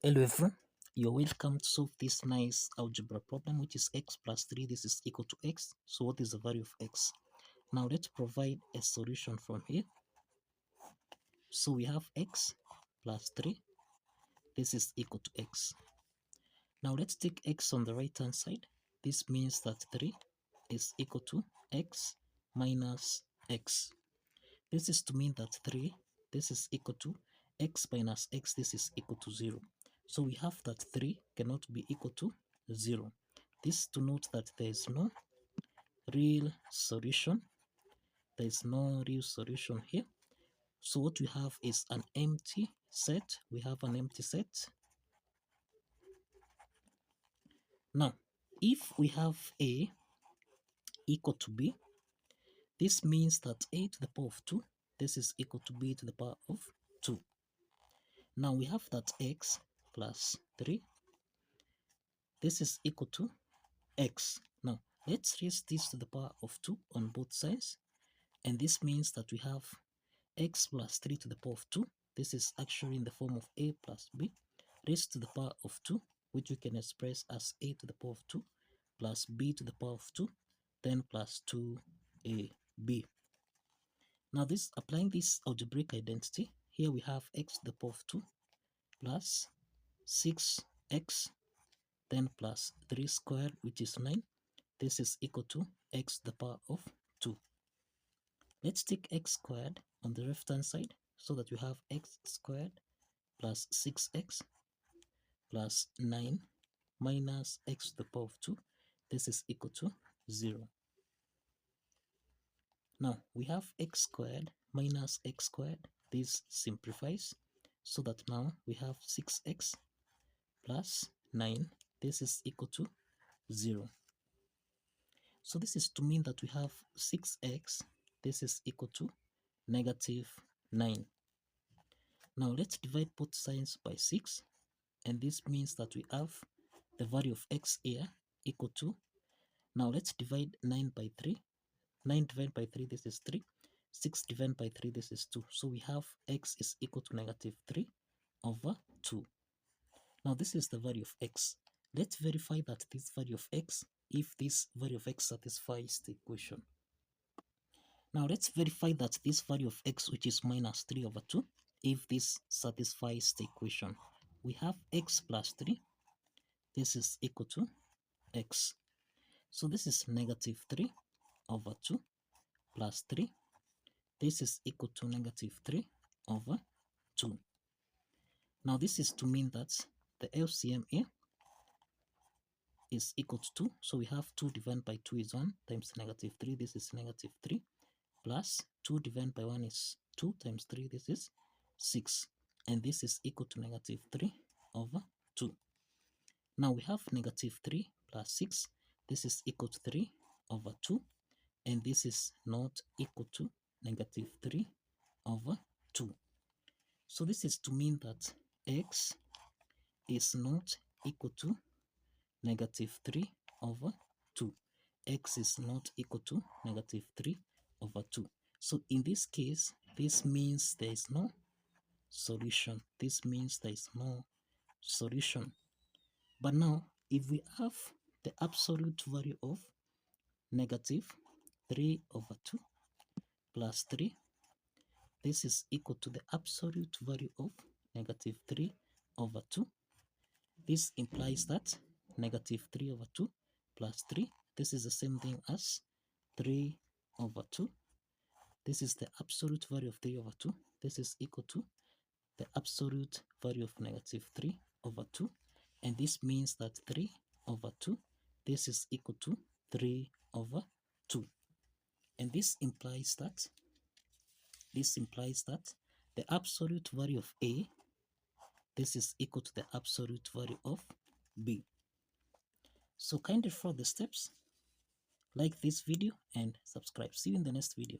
Hello everyone, you're welcome to solve this nice algebra problem, which is x plus 3. This is equal to x. So what is the value of x? Now let's provide a solution from here. So we have x plus 3. This is equal to x. Now let's take x on the right hand side. This means that 3 is equal to x minus x. This is to mean that 3, this is equal to x minus x, this is equal to 0. So we have that 3 cannot be equal to 0. This to note that there is no real solution. There is no real solution here. So what we have is an empty set. We have an empty set. Now, if we have A equal to B, this means that A to the power of 2, this is equal to B to the power of 2. Now we have that x plus 3, this is equal to x. Now let's raise this to the power of 2 on both sides, and this means that we have x plus 3 to the power of 2. This is actually in the form of a plus b raised to the power of 2, which we can express as a to the power of 2 plus b to the power of 2, then plus 2ab. Now this, applying this algebraic identity, here we have x to the power of 2 plus 6x, then plus 3 squared, which is 9. This is equal to x to the power of 2. Let's take x squared on the left hand side, so that we have x squared plus 6x plus 9 minus x to the power of 2. This is equal to 0. Now we have x squared minus x squared. This simplifies, so that now we have 6x plus 9. This is equal to 0. So this is to mean that we have 6x. This is equal to negative 9. Now let's divide both sides by 6. And this means that we have the value of x here equal to, now let's divide 9 by 3. 9 divided by 3, this is 3. 6 divided by 3, this is 2. So we have x is equal to negative 3 over 2. Now this is the value of x. Let's verify that this value of x, if this value of x satisfies the equation. Now let's verify that this value of x, which is minus 3 over 2, if this satisfies the equation. We have x plus 3. This is equal to x. So this is negative 3 over 2 plus 3. This is equal to negative 3 over 2. Now this is to mean that the LCM here is equal to 2. So we have 2 divided by 2 is 1 times negative 3. This is negative 3 plus 2 divided by 1 is 2 times 3. This is 6. And this is equal to negative 3 over 2. Now we have negative 3 plus 6. This is equal to 3 over 2. And this is not equal to negative 3 over 2. So this is to mean that x is not equal to negative 3 over 2. X is not equal to negative 3 over 2. So in this case, this means there is no solution. This means there is no solution. But now, if we have the absolute value of negative 3 over 2 plus 3, this is equal to the absolute value of negative 3 over 2. This implies that negative 3 over 2 plus 3, this is the same thing as 3 over 2. This is the absolute value of 3 over 2. This is equal to the absolute value of negative 3 over 2. And this means that 3 over 2, this is equal to 3 over 2. And this implies that the absolute value of A, this is equal to the absolute value of B. So kindly follow the steps, like this video and subscribe. See you in the next video.